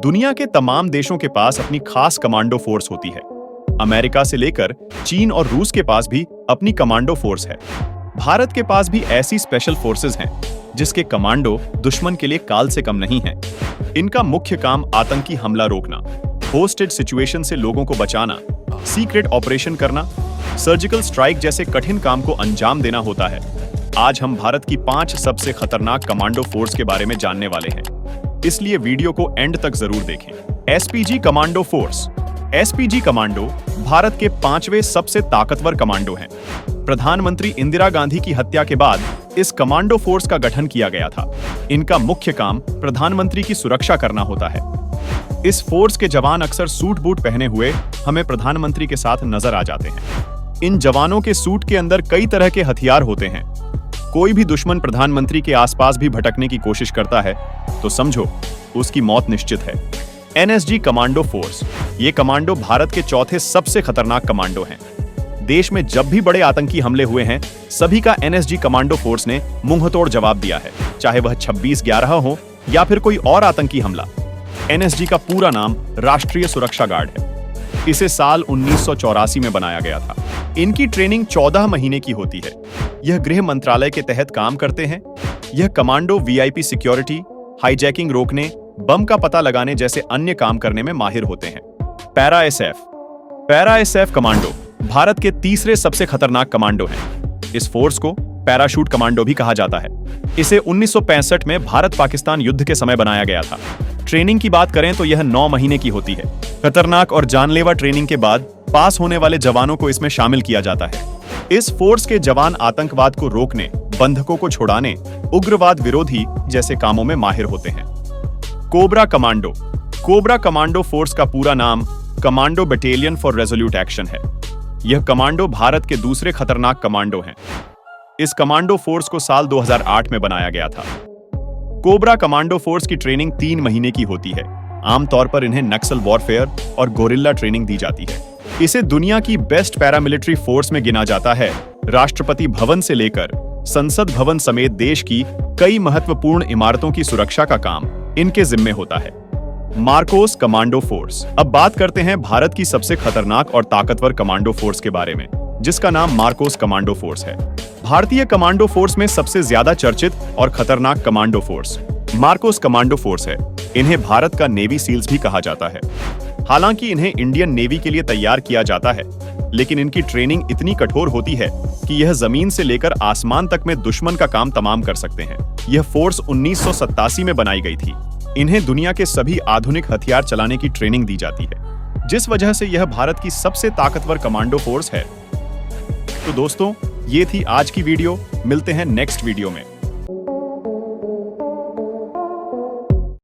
दुनिया के तमाम देशों के पास अपनी खास कमांडो फोर्स होती है। अमेरिका से लेकर चीन और रूस के पास भी अपनी कमांडो फोर्स है। भारत के पास भी ऐसी स्पेशल फोर्सेस हैं जिसके कमांडो दुश्मन के लिए काल से कम नहीं हैं। इनका मुख्य काम आतंकी हमला रोकना, होस्टेज सिचुएशन से लोगों को बचाना, सीक्रेट ऑपरेशन करना, सर्जिकल स्ट्राइक जैसे कठिन काम को अंजाम देना होता है। आज हम भारत की 5 सबसे खतरनाक कमांडो फोर्स के बारे में जानने वाले हैं, इसलिए वीडियो को एंड तक जरूर देखें। SPG commando force. SPG commando Bharat के 5वें सबसे ताकतवर कमांडो हैं। प्रधानमंत्री इंदिरा गांधी की हत्या के बाद इस कमांडो फोर्स का गठन किया गया था। इनका मुख्य काम प्रधानमंत्री की सुरक्षा करना होता है। इस फोर्स के जवान अक्सर सूट बूट पहने हुए हमें प्रधानमंत्री के साथ नजर आ जाते हैं। इन जवानों के सूट के अंदर कई तरह के हथियार होते हैं। कोई भी दुश्मन प्रधानमंत्री के आसपास भी भटकने की कोशिश करता है तो समझो उसकी मौत निश्चित है। NSG commando force. ये कमांडो भारत के चौथे सबसे खतरनाक कमांडो हैं। देश में जब भी बड़े आतंकी हमले हुए हैं, सभी का एनएसजी कमांडो फोर्स ने मुंहतोड़ जवाब दिया है, चाहे वह 26/11 हो या फिर कोई और आतंकी हमला। एनएसजी का पूरा नाम राष्ट्रीय सुरक्षा गार्ड है। इसे साल 1984 में बनाया गया था। इनकी ट्रेनिंग 14 महीने की होती है। यह गृह मंत्रालय के तहत काम करते हैं। यह कमांडो वीआईपी सिक्योरिटी, हाईजैकिंग रोकने, बम का पता लगाने जैसे अन्य काम करने में माहिर होते हैं। Para SF. Para SF commando Bharat के तीसरे सबसे खतरनाक कमांडो हैं। इस फोर्स को पैराशूट कमांडो भी कहा जाता है। इसे 1965 में भारत पाकिस्तान युद्ध के समय बनाया गया था। ट्रेनिंग की बात करें तो यह 9 महीने की होती है। खतरनाक और जानलेवा ट्रेनिंग के बाद पास होने वाले जवानों को इसमें शामिल किया जाता है। इस फोर्स के जवान आतंकवाद को रोकने, बंधकों को छुड़ाने, उग्रवाद विरोधी जैसे कामों में माहिर होते हैं। Cobra commando. Cobra commando force का पूरा नाम commando battalion for resolute action है। यह कमांडो भारत के दूसरे खतरनाक कमांडो हैं। इस कमांडो फोर्स को साल 2008 में बनाया गया था। कोबरा कमांडो फोर्स की ट्रेनिंग 3 महीने की होती है। आमतौर पर इन्हें नक्सल वॉरफेयर और गोरिल्ला ट्रेनिंग दी जाती है। इसे दुनिया की बेस्ट पैरामिलिट्री फोर्स में गिना जाता है। राष्ट्रपति भवन से लेकर संसद भवन समेत देश की कई महत्वपूर्ण इमारतों की सुरक्षा का काम इनके जिम्मे होता है। Marcos commando force. अब बात करते हैं भारत की सबसे खतरनाक और ताकतवर कमांडो फोर्स के बारे में, जिसका नाम मार्कोस कमांडो फोर्स है। भारतीय कमांडो फोर्स में सबसे ज्यादा चर्चित और खतरनाक commando force Marcos commando force है। इन्हें भारत का नेवी सील्स भी कहा जाता है। हालांकि इन्हें इंडियन नेवी के लिए तैयार किया जाता है, लेकिन इनकी ट्रेनिंग इतनी कठोर होती है कि यह जमीन से लेकर आसमान तक में दुश्मन का काम तमाम कर सकते हैं। यह फोर्स 1987 में बनाई गई थी। इन्हें दुनिया के सभी आधुनिक हथियार चलाने की ट्रेनिंग दी जाती है, जिस वजह से यह भारत की सबसे ताकतवर कमांडो फोर्स है। तो दोस्तों, ये थी आज की वीडियो। मिलते हैं नेक्स्ट वीडियो में।